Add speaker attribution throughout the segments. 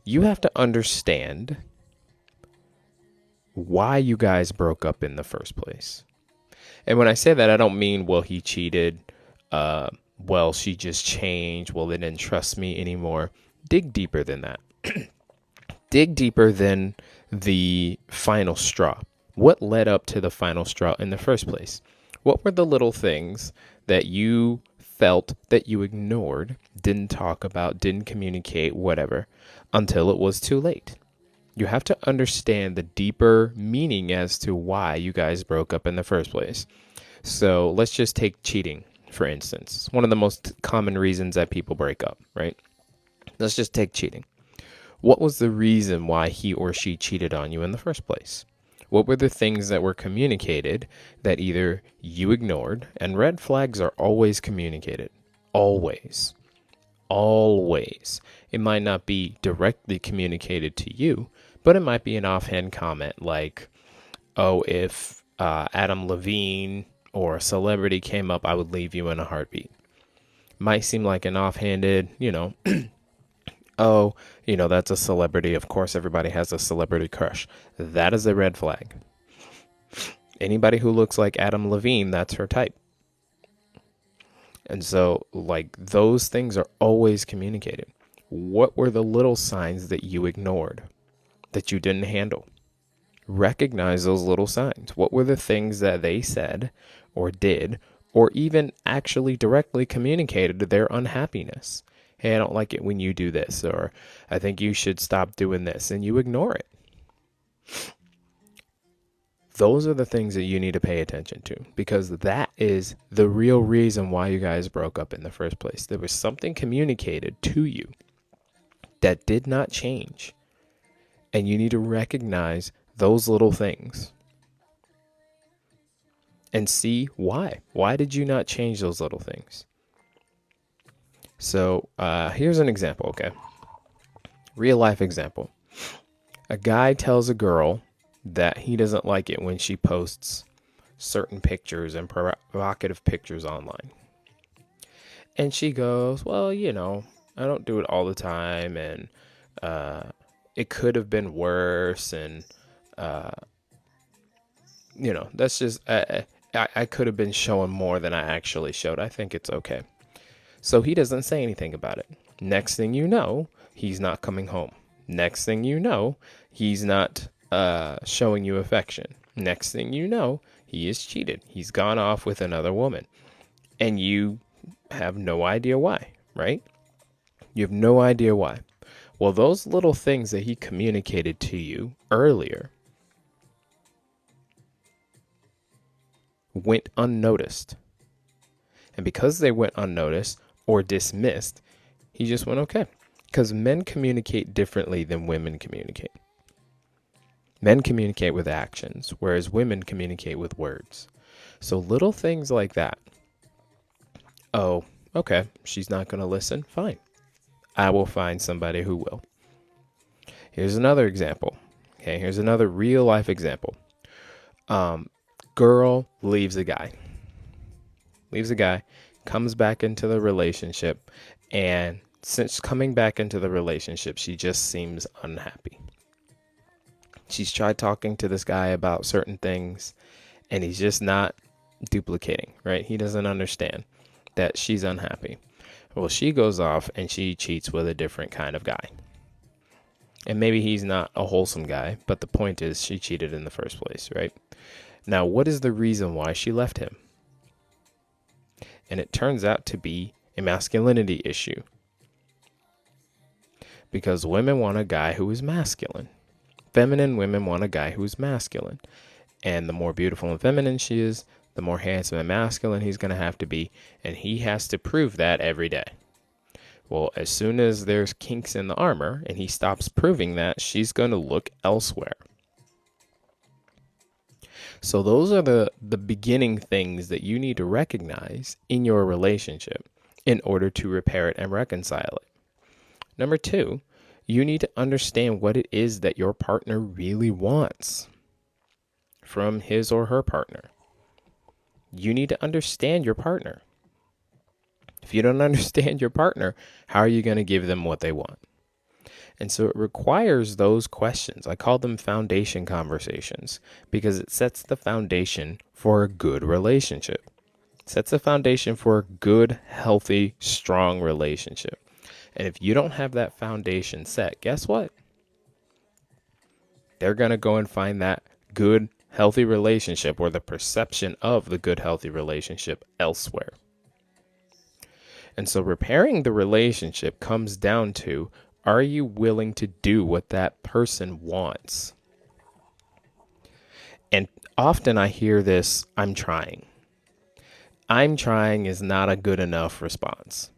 Speaker 1: You have to understand why you guys broke up in the first place. And when I say that, I don't mean, well, he cheated. Well, she just changed. Well, they didn't trust me anymore. Dig deeper than that. Dig deeper than the final straw. What led up to the final straw in the first place? What were the little things that you felt that you ignored, didn't talk about, didn't communicate, whatever, until it was too late? You have to understand the deeper meaning as to why you guys broke up in the first place. So let's just take cheating, for instance. It's one of the most common reasons that people break up, right? Let's just take cheating. What was the reason why he or she cheated on you in the first place? What were the things that were communicated that either you ignored? And red flags are always communicated. Always. Always. It might not be directly communicated to you, but it might be an offhand comment like, oh, if Adam Levine or a celebrity came up, I would leave you in a heartbeat. Might seem like an offhanded, oh, that's a celebrity. Of course, everybody has a celebrity crush. That is a red flag. Anybody who looks like Adam Levine, that's her type. And so, those things are always communicated. What were the little signs that you ignored, that you didn't handle? Recognize those little signs. What were the things that they said or did, or even actually directly communicated their unhappiness? Hey, I don't like it when you do this, or I think you should stop doing this, and you ignore it. Those are the things that you need to pay attention to, because that is the real reason why you guys broke up in the first place. There was something communicated to you that did not change, and you need to recognize those little things and see why. Why did you not change those little things? So here's an example, okay? Real life example. A guy tells a girl that he doesn't like it when she posts certain pictures and provocative pictures online. And she goes, well, I don't do it all the time, and it could have been worse, and that's just, I could have been showing more than I actually showed. I think it's okay. So he doesn't say anything about it. Next thing you know, he's not coming home. Next thing you know, he's not showing you affection. Next thing you know, he is cheated. He's gone off with another woman. And you have no idea why, right? You have no idea why. Well, those little things that he communicated to you earlier went unnoticed. And because they went unnoticed or dismissed, he just went, okay. Because men communicate differently than women communicate. Men communicate with actions, whereas women communicate with words. So little things like that. Oh, okay, she's not going to listen. Fine. I will find somebody who will. Here's another example. Okay, here's another real life example. Girl leaves a guy. Comes back into the relationship, and since coming back into the relationship, she just seems unhappy. She's tried talking to this guy about certain things, and he's just not duplicating, right? He doesn't understand that she's unhappy. Well, she goes off and she cheats with a different kind of guy. And maybe he's not a wholesome guy, but the point is she cheated in the first place, right? Now, what is the reason why she left him? And it turns out to be a masculinity issue. Because women want a guy who is masculine. Feminine women want a guy who is masculine. And the more beautiful and feminine she is, the more handsome and masculine he's going to have to be. And he has to prove that every day. Well, as soon as there's kinks in the armor and he stops proving that, she's going to look elsewhere. So those are the beginning things that you need to recognize in your relationship in order to repair it and reconcile it. Number 2, you need to understand what it is that your partner really wants from his or her partner. You need to understand your partner. If you don't understand your partner, how are you going to give them what they want? And so it requires those questions. I call them foundation conversations because it sets the foundation for a good relationship. It sets the foundation for a good, healthy, strong relationship. And if you don't have that foundation set, guess what? They're going to go and find that good, healthy relationship or the perception of the good, healthy relationship elsewhere. And so repairing the relationship comes down to, are you willing to do what that person wants? And often I hear this, I'm trying. I'm trying is not a good enough response.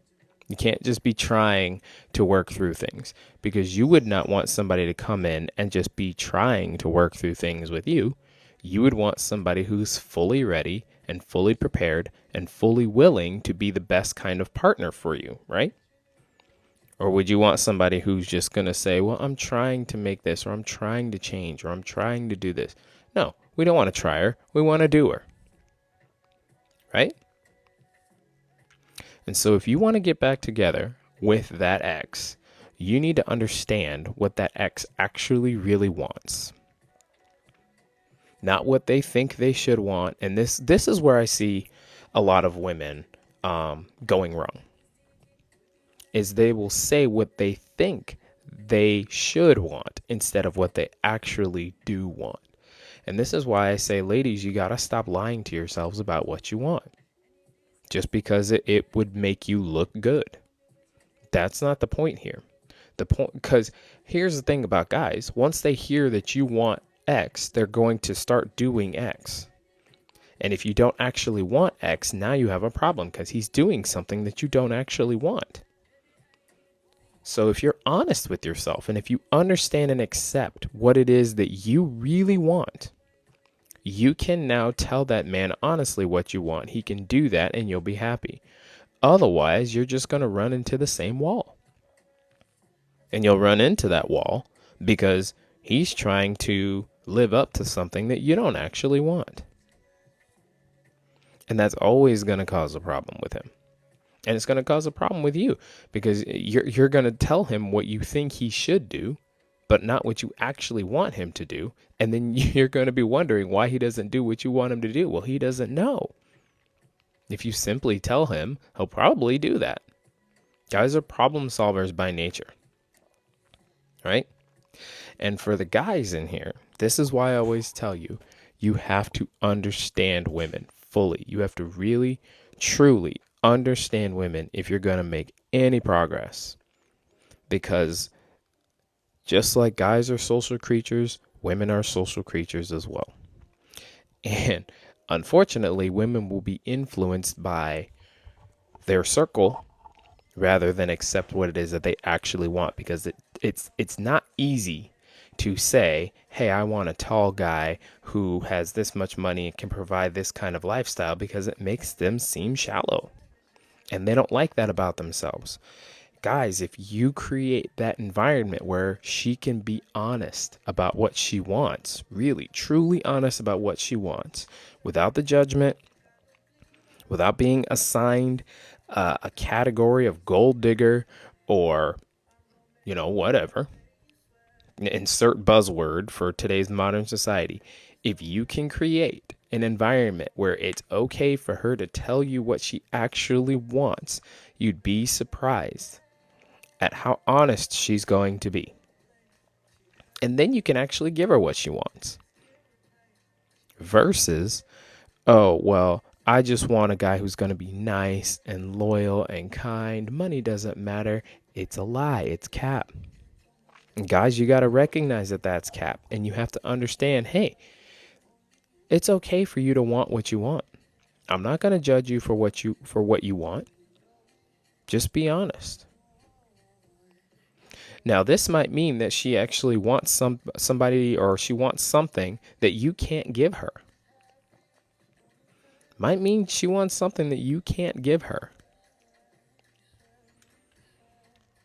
Speaker 1: You can't just be trying to work through things, because you would not want somebody to come in and just be trying to work through things with you. You would want somebody who's fully ready and fully prepared and fully willing to be the best kind of partner for you, right? Or would you want somebody who's just going to say, well, I'm trying to make this, or I'm trying to change, or I'm trying to do this? No, we don't want a trier. We want a doer, right? And so if you want to get back together with that ex, you need to understand what that ex actually really wants. Not what they think they should want. And this is where I see a lot of women going wrong. Is they will say what they think they should want instead of what they actually do want. And this is why I say, ladies, you got to stop lying to yourselves about what you want. Just because it would make you look good. That's not the point here. The point, because here's the thing about guys. Once they hear that you want X, they're going to start doing X. And if you don't actually want X, now you have a problem because he's doing something that you don't actually want. So if you're honest with yourself and if you understand and accept what it is that you really want, you can now tell that man honestly what you want. He can do that and you'll be happy. Otherwise, you're just going to run into the same wall. And you'll run into that wall because he's trying to live up to something that you don't actually want. And that's always going to cause a problem with him. And it's going to cause a problem with you because you're going to tell him what you think he should do, but not what you actually want him to do. And then you're going to be wondering why he doesn't do what you want him to do. Well, he doesn't know. If you simply tell him, he'll probably do that. Guys are problem solvers by nature, right? And for the guys in here, this is why I always tell you, you have to understand women fully. You have to really, truly understand women if you're going to make any progress. Because just like guys are social creatures, women are social creatures as well. And unfortunately, women will be influenced by their circle rather than accept what it is that they actually want, because it's not easy to say, hey, I want a tall guy who has this much money and can provide this kind of lifestyle, because it makes them seem shallow. And they don't like that about themselves. Guys, if you create that environment where she can be honest about what she wants, really, truly honest about what she wants, without the judgment, without being assigned a category of gold digger or, whatever, insert buzzword for today's modern society. If you can create an environment where it's okay for her to tell you what she actually wants, you'd be surprised at how honest she's going to be. And then you can actually give her what she wants. Versus, oh, well, I just want a guy who's going to be nice and loyal and kind. Money doesn't matter. It's a lie. It's cap. And guys, you got to recognize that that's cap. And you have to understand, hey, it's okay for you to want what you want. I'm not going to judge you for what you want. Just be honest. Now, this might mean that she actually wants somebody, or she wants something that you can't give her. Might mean she wants something that you can't give her.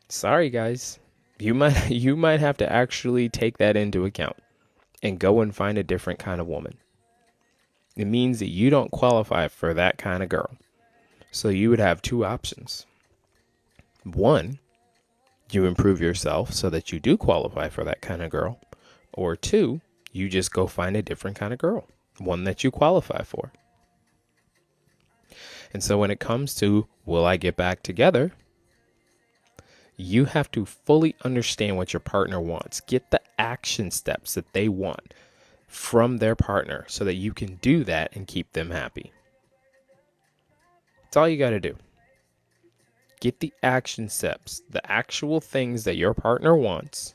Speaker 1: Sorry, guys. You might have to actually take that into account and go and find a different kind of woman. It means that you don't qualify for that kind of girl. So you would have two options. One, you improve yourself so that you do qualify for that kind of girl. Or two, you just go find a different kind of girl, one that you qualify for. And so when it comes to, will I get back together? You have to fully understand what your partner wants. Get the action steps that they want from their partner so that you can do that and keep them happy. That's all you got to do. Get the action steps, the actual things that your partner wants,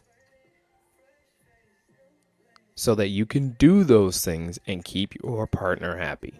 Speaker 1: so that you can do those things and keep your partner happy.